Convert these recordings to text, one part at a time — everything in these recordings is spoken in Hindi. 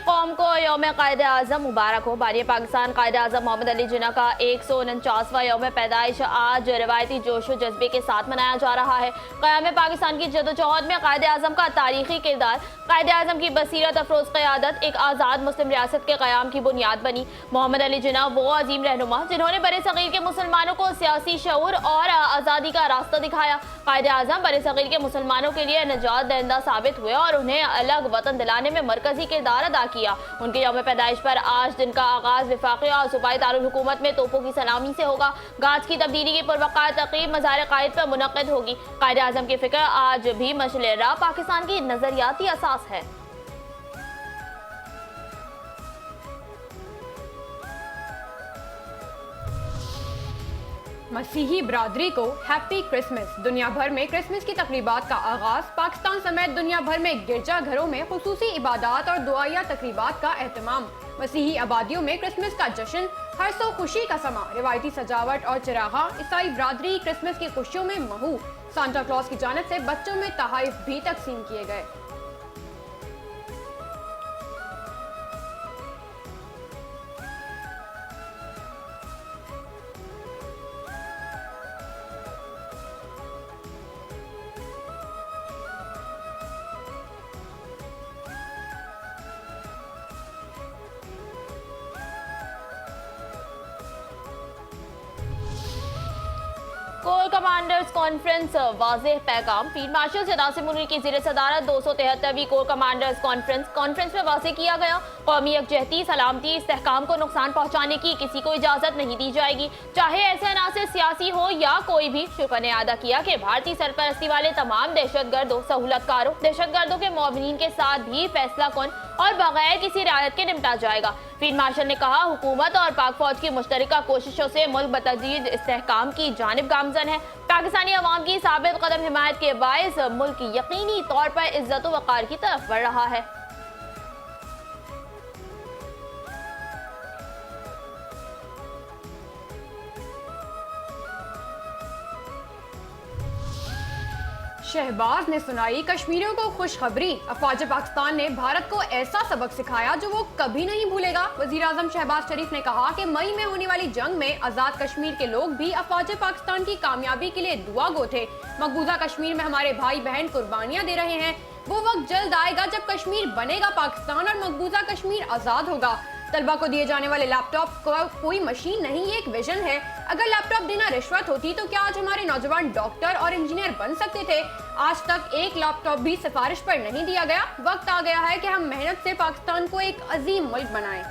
कौम को यौम कायद-ए-आज़म मुबारक हो। बानी पाकिस्तान कायद आज़म मोहम्मद अली जिन्ना का 149वां यौम पैदाइश आज रवायती जोश व जज्बे के साथ मनाया जा रहा है। क़याम पाकिस्तान की जदोजहद में कायद आज़म का तारीखी किरदार, कायद आज़म की बसीरत अफरोज़ क़यादत एक आज़ाद मुस्लिम रियासत के क़याम की बुनियाद बनी। मोहम्मद अली जिन्ना वो अजीम रहनुमा जिन्होंने बरे सग़ीर के मुसलमानों को सियासी शऊर और आज़ादी का रास्ता दिखाया। कायद आज़म बरे सग़ीर के मुसलमानों के लिए निजात दहिंदा साबित हुए और उन्हें अलग वतन दिलाने में मरकजी किरदार अदा किया। उनके यौम पैदाइश पर आज दिन का आगाज विफाक़ी और सूबाई दारुल हुकूमत में तोपों की सलामी से होगा। गाज की तब्दीली की पुरवक़ार तक़रीब मज़ार क़ायद पर मुनक़्क़िद होगी। कायद आज़म की फ़िक्र आज भी मशअल राह पाकिस्तान की नज़रियाती असास है। मसीही बरादरी को हैप्पी क्रिसमस। दुनिया भर में क्रिसमस की तकरीबात का आगाज, पाकिस्तान समेत दुनिया भर में गिरजा घरों में खुसूसी इबादत और दुआया तकरीबात का एहतमाम। मसीही आबादियों में क्रिसमस का जश्न, हर्षो खुशी का समा, रिवायती सजावट और चिरागा। ईसाई बरादरी क्रिसमस की खुशियों में महू। सांता क्लॉज की जानिब से बच्चों में तोहफे भी तकसीम किए गए। कोर कमांडर्स कॉन्फ्रेंस वाज़ेह पैगाम। फील्ड मार्शल सियासिम मुनीर की ज़ेर सदारत 273वीं कोर कमांडर्स कॉन्फ्रेंस में वाज़ेह किया गया, कौमी यकजहती, सलामती, इस्तेहकाम को नुकसान पहुँचाने की किसी को इजाज़त नहीं दी जाएगी, चाहे ऐसे अनासिर सियासी हो या कोई भी। शुक्र ने अदा किया कि भारतीय सरपरस्ती वाले तमाम दहशतगर्दों, सहूलतकारों, दहशतगर्दों के मुआविनीन के साथ भी फैसला कौन और बगैर किसी रियायत के निपटा जाएगा। फील्ड मार्शल ने कहा, हुकूमत और पाक फौज की मुश्तरका कोशिशों से मुल्क बतदरीज इस्तेहकाम की जानिब गामजन है। पाकिस्तानी अवाम की साबित कदम हिमायत के बायस मुल्क यकीनी तौर पर इज्जत व वक़ार की तरफ बढ़ रहा है। शहबाज ने सुनाई कश्मीरियों को खुशखबरी। अफवाज पाकिस्तान ने भारत को ऐसा सबक सिखाया जो वो कभी नहीं भूलेगा। वजीर आजम शहबाज शरीफ ने कहा कि मई में होने वाली जंग में आजाद कश्मीर के लोग भी अफवाज पाकिस्तान की कामयाबी के लिए दुआ गो थे। मकबूजा कश्मीर में हमारे भाई बहन कुर्बानियां दे रहे हैं। वो वक्त जल्द आएगा जब कश्मीर बनेगा पाकिस्तान और मकबूजा कश्मीर आजाद होगा। तलबा को दिए जाने वाले लैपटॉप कोई मशीन नहीं, ये एक विजन है। अगर लैपटॉप देना रिश्वत होती तो क्या आज हमारे नौजवान डॉक्टर और इंजीनियर बन सकते थे? आज तक एक लैपटॉप भी सिफारिश पर नहीं दिया गया। वक्त आ गया है कि हम मेहनत से पाकिस्तान को एक अजीम मुल्क बनाएं।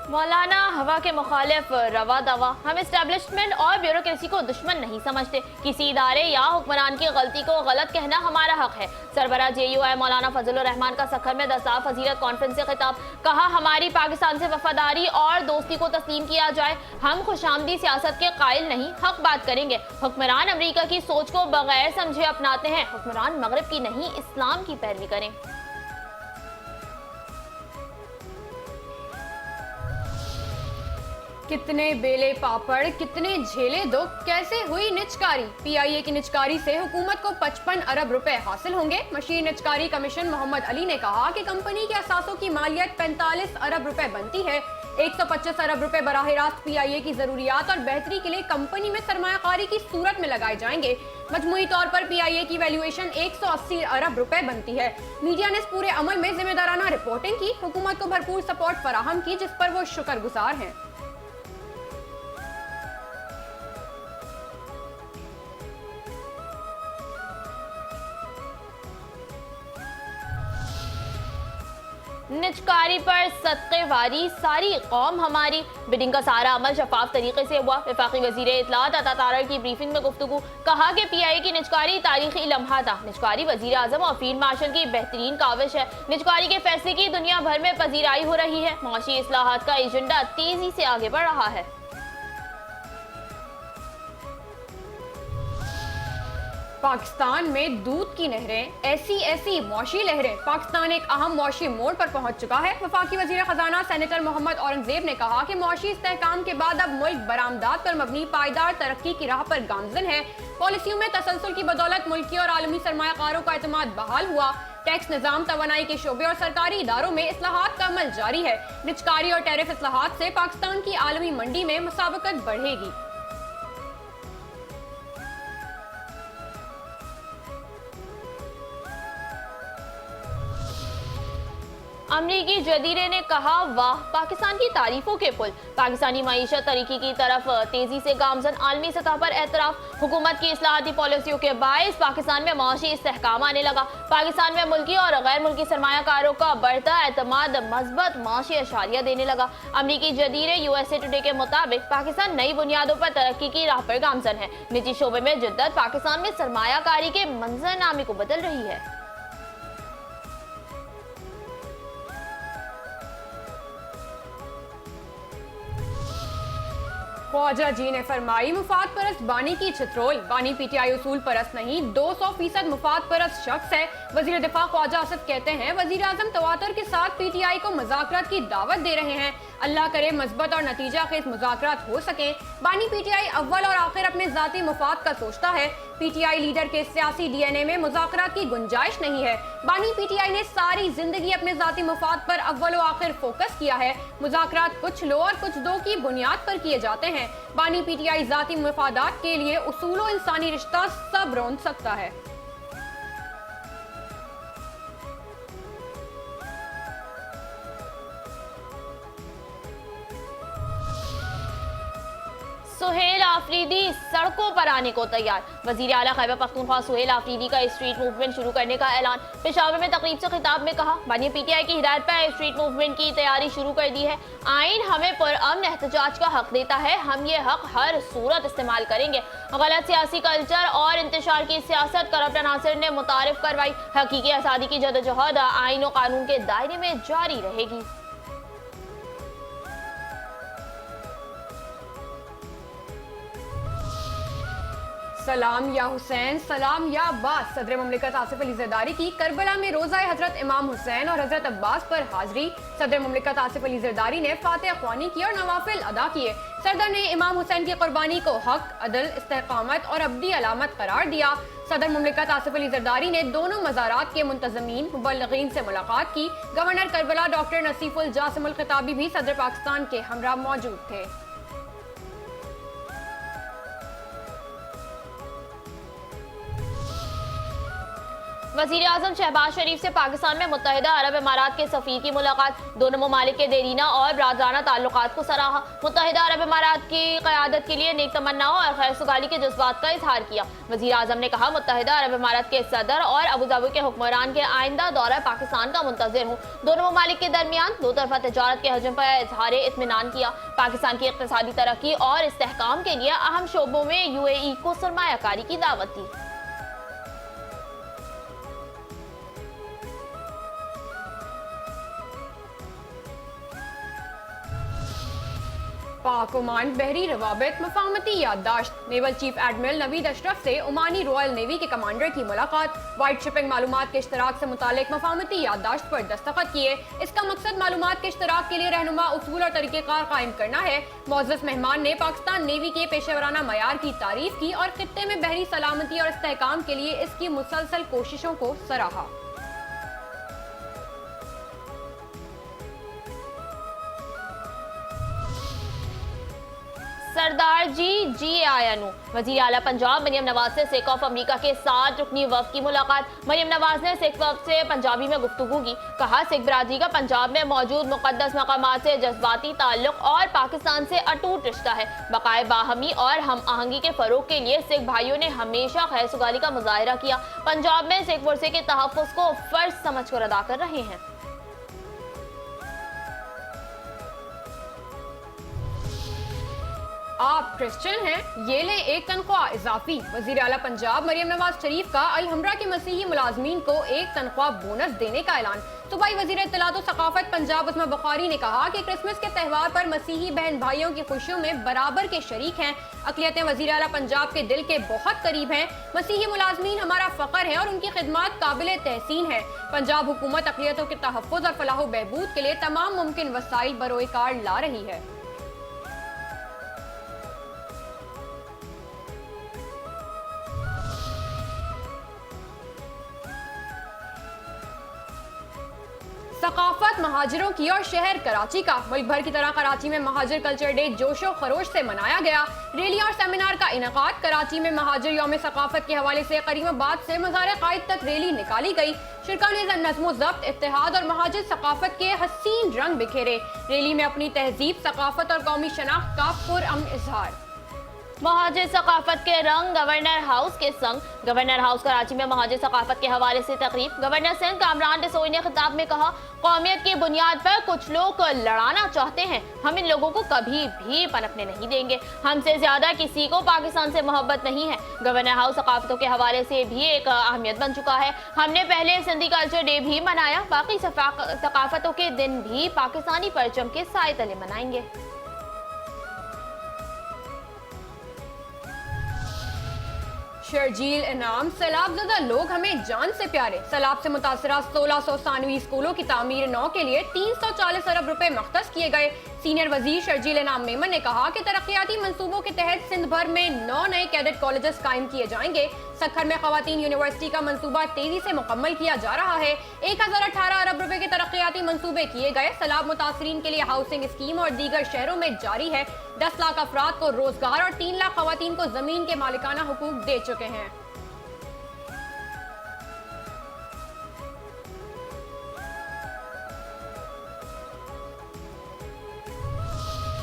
मौलाना हवा के मुखालिफ रवा दवा। हम इस्टेब्लिशमेंट और ब्यूरोक्रेसी को दुश्मन नहीं समझते। किसी इदारे या हुक्मरान की गलती को गलत कहना हमारा हक है। सरबरा JUI मौलाना फजलुर रहमान का सखर में दसाफ फजीलत कॉन्फ्रेंस से खिताब। कहा, हमारी पाकिस्तान से वफादारी और दोस्ती को तस्लीम किया जाए। हम खुशामदी सियासत के कायल नहीं, हक बात करेंगे। हुक्मरान अमरीका की सोच को बगैर समझे अपनाते हैं। हुक्मरान मगरब की नहीं, इस्लाम की पैरवी करें। कितने बेले पापड़, कितने झेले दुख, कैसे हुई निचकारी। PIA की निचकारी से हुकूमत को 55 अरब रुपए हासिल होंगे। मशीर निचकारी कमीशन मोहम्मद अली ने कहा कि कंपनी के असासों की मालियत 45 अरब रुपए बनती है। 125 अरब रुपए बराह रास्त PIA की जरूरियात और बेहतरी के लिए कंपनी में सरमायाकारी की सूरत में लगाए जाएंगे। मजमूई तौर पर PIA की वैल्यूएशन 180 अरब रुपए बनती है। मीडिया ने इस पूरे अमल में जिम्मेदाराना रिपोर्टिंग की, हुकूमत को भरपूर सपोर्ट फराहम की, जिस पर वो शुक्रगुजार हैं। निचकारी पर सदक़े वारी, सारी कौम हमारी। बिडिंग का सारा अमल शफाफ तरीके से हुआ। वफाकी वज़ीर इत्तलात अता तारड़ की ब्रीफिंग में गुफ्तगू। कहा कि PIA की निचकारी तारीखी लम्हा था। निचकारी वज़ीर आज़म और फील्ड मार्शल की बेहतरीन काविश है। निचकारी के फैसले की दुनिया भर में पजीराई हो रही है। मुआशी इस्लाहात का एजेंडा तेजी से आगे बढ़ रहा है। पाकिस्तान में दूध की नहरें, ऐसी मौशी लहरें। पाकिस्तान एक अहम मौशी मोड़ पर पहुंच चुका है। वफाकी वजीर खजाना सेनेटर मोहम्मद औरंगजेब ने कहा कि मौशी इस्तेहकाम के बाद अब मुल्क बरामदात पर मबनी पायदार तरक्की की राह पर गामजन है। पॉलिसियों में तसलसल की बदौलत मुल्की और आलमी सरमायाकारों का एतमाद बहाल हुआ। टैक्स निजाम, तवानाई के शोबे और सरकारी इदारों में इस्लाहात का अमल जारी है। निजकारी और टैरिफ इस्लाहात से पाकिस्तान की आलमी मंडी में मुसाबकत बढ़ेगी। अमरीकी जदीरे ने कहा, वाह पाकिस्तान की तारीफों के पुल। पाकिस्तानी मईशत तरीकी की तरफ तेजी से गामजन, आलमी सतह पर एतराफ। हुकूमत की इस्लाहाती पॉलिसियों के बायस पाकिस्तान में मौशी इस्तेहकाम आने लगा। पाकिस्तान में मुल्की और गैर मुल्की सरमायाकारों का बढ़ता एतमाद मजबूत मौशी अशारिया देने लगा। अमरीकी जदीरे USA टुडे के मुताबिक पाकिस्तान नई बुनियादों पर तरक्की की राह पर गामजन है। निजी शोबे में जिद्दत पाकिस्तान में सरमायाकारी के मंजरनामे को बदल रही है। ख्वाजा जी ने फरमाई, मुफाद परस्त बानी की छित्रोल। बानी PTI उसूल परस्त नहीं, 200% मुफाद परस्त शख्स है। वजीर दिफा ख्वाजा आसिफ कहते हैं, वजीर आजम तवातर के साथ PTI को मुज़ाकरात की दावत दे रहे हैं। अल्लाह करे मस्बत और नतीजा खेज मुज़ाकरात हो सके। बानी PTI अव्वल और आखिर अपने जाती मुफाद का सोचता है। PTI लीडर के सियासी DNA में मुज़ाकरात की गुंजाइश नहीं है। बानी PTI ने सारी जिंदगी अपने जाती मुफाद पर अव्वल और आखिर फोकस किया है। मुज़ाकरात कुछ लो और कुछ दो की बुनियाद पर किए जाते हैं। बानी PTI जाती मुफादात के लिए उसूलों इंसानी रिश्ता सब रोन सकता है। सुहेल आफरीदी सड़कों पर आने को तैयार। वजीर आला खैबर पख्तूनख्वा सुहेल आफरीदी का स्ट्रीट मूवमेंट शुरू करने का ऐलान। पेशावर में तकरीब से खिताब में कहा, बानी PTI की हिदायत पर स्ट्रीट मूवमेंट की तैयारी शुरू कर दी है। आइन हमें पुरअमन एहतजाज का हक देता है, हम ये हक हर सूरत इस्तेमाल करेंगे। गलत सियासी कल्चर और इंतशार की सियासत करप्ट अनासिर ने मुतारिफ करवाई। हकीकी आज़ादी की जदोजहद आइन और कानून के दायरे में जारी रहेगी। सलाम या हुसैन, सलाम या अब्बास। सदर मुमलिकत आसिफ अली जरदारी की करबला में रोज़ा हजरत इमाम हुसैन और हजरत अब्बास पर हाजिरी। सदर मुमलिकत आसिफ अली जरदारी ने फातिहा ख्वानी की और नवाफिल अदा किए। सदर ने इमाम हुसैन की कुर्बानी को हक, अदल, इस्तेकामत और अब्दी अलामत करार दिया। सदर मुमलिकत आसिफ अली जरदारी ने दोनों मज़ारात के मुंतज़मीन मुबल्लिगीन से मुलाकात की। गवर्नर करबला डॉक्टर नसीफुल जासिमुल खिताबी भी सदर पाकिस्तान के हमरा मौजूद थे। वजीर आजम शहबाज शरीफ से पाकिस्तान में मुत्तहिदा अरब इमारात के सफीर की मुलाकात। दोनों ममालिक के देरीना और बरादराना ताल्लुकात को सराहा। मुत्तहिदा अरब इमारात की क़यादत के लिए नेक तमन्नाओं और खैर-सुगाली के जज्बात का इजहार किया। वजीर आजम ने कहा, मुत्तहिदा अरब इमारात के सदर और अबूधाबी के हुक्मरान के आइंदा दौरा पाकिस्तान का मुंतज़िर हूँ। दोनों ममालिक के दरमियान दो तरफा तजारत के हजम पर इजहार इत्मीनान किया। पाकिस्तान की इक़्तिसादी तरक्की और इस्तेहकाम के लिए अहम शोबों में UAE को सरमायाकारी की दावत दी। पाक ओमान बहरी रवाबित मफाहमती याददाश्त। Naval chief admiral Naveed Ashraf से ओमानी रॉयल नेवी के कमांडर की मुलाकात। वाइट शिपिंग मालूमात के इश्तराक से मुतालिक मफाहमती याददाश्त पर दस्तखत किए। इसका मकसद मालूमात के इश्तराक के लिए रहनुमा उसूल और तरीक़ेकार कायम करना है। मोअज़्ज़ज़ मेहमान ने पाकिस्तान नेवी के पेशेवराना मयार की तारीफ की और खित्ते में बहरी सलामती और इस्तेहकाम के लिए इसकी मुसलसल कोशिशों को सराहा। सरदार जी आयानू। वजीर आला पंजाब मरियम नवाज से सिख ऑफ अमरीका के साथ रुकनी वफ़द की मुलाकात। मरियम नवाज ने सिख वफ़द से पंजाबी में गुफ्तगू की। कहा, सिख बरादरी का पंजाब में मौजूद मुक़द्दस मकामात से जज्बाती ताल्लुक़ और पाकिस्तान से अटूट रिश्ता है। बक़ाए बाहमी और हम आहंगी के फ़रोग़ के लिए सिख भाइयों ने हमेशा खैर-सुगाली का मुज़ाहिरा किया। पंजाब में सिख वर्से के तहफ़्फ़ुज़ को फ़र्ज़ समझ कर अदा कर रहे हैं। आप क्रिश्चियन हैं, ये लें एक तनख्वाह इजाफी। वजीर आला पंजाब मरियम नवाज शरीफ का अलहम्रा के मसीही मुलाजमीन को एक तनख्वाह बोनस देने का ऐलान। सूबाई वजीर इत्तलात व सकाफत पंजाब उस्मा बुखारी ने कहा कि क्रिसमस के त्यौहार पर मसीही बहन भाइयों की खुशियों में बराबर के शरीक हैं। अक़लियतें वजीर आला पंजाब के दिल के बहुत करीब हैं। मसीही मुलाजमीन हमारा फ़ख्र है और उनकी खिदमत काबिल तहसीन है। पंजाब हुकूमत अक़लियतों के तहफ़्फ़ुज़ और फलाह व बहबूद के लिए तमाम मुमकिन वसाइल बरोए कार ला रही है। सकाफत महाजिरों की और शहर कराची का। मुल्क भर की तरह कराची में महाजिर कल्चर डे जोशो खरोश से मनाया गया। रैली और सेमिनार का इनेकाद। कराची में महाजिर यौम सकाफत के हवाले से करीमाबाद से मज़ार कायद तक रैली निकाली गई। शिरका ने नज़्म ज़ब्त, इत्तेहाद और महाजिर सकाफत के हसीन रंग बिखेरे। रैली में अपनी तहजीब, सकाफत और कौमी शनाख्त का पुरअमन इजहार। महाजिर सकाफत के रंग गवर्नर हाउस के संग। गवर्नर हाउस कराची में महाजिर सकाफत के हवाले से तकरीब। गवर्नर सिंध कामरान डिसोई ने खिताब में कहा, कौमियत की बुनियाद पर कुछ लोग लड़ाना चाहते हैं, हम इन लोगों को कभी भी पनपने नहीं देंगे। हमसे ज्यादा किसी को पाकिस्तान से मोहब्बत नहीं है। गवर्नर हाउस सकाफतों के हवाले से भी एक अहमियत बन चुका है। हमने पहले सिंधी कल्चर डे भी मनाया, बाकी सकाफतों के दिन भी पाकिस्तानी परचम के साए तले मनाएंगे। शर्जील इनाम, सैलाबज़दा लोग हमें जान से प्यारे। सैलाब से मुतासरा 1600 सानवी स्कूलों की तामीर 9 के लिए 340 अरब रुपए मख्तस किए गए। सीनियर वजीर शर्जील इनाम मेमन ने कहा कि तरक्याती मंसूबों के तहत सिंध भर में 9 नए कैडेट कॉलेजेस कायम किए जाएंगे। सखर में खवातीन यूनिवर्सिटी का मंसूबा तेजी से मुकम्मल किया जा रहा है। 1018 अरब रुपए के तरक्याती मंसूबे किए गए। सैलाब मुतासरीन के लिए हाउसिंग स्कीम और दीगर शहरों में जारी है। 10 लाख अफराद को रोजगार और 3 लाख खवातीन को जमीन के मालिकाना हुकूक दे चुके हैं।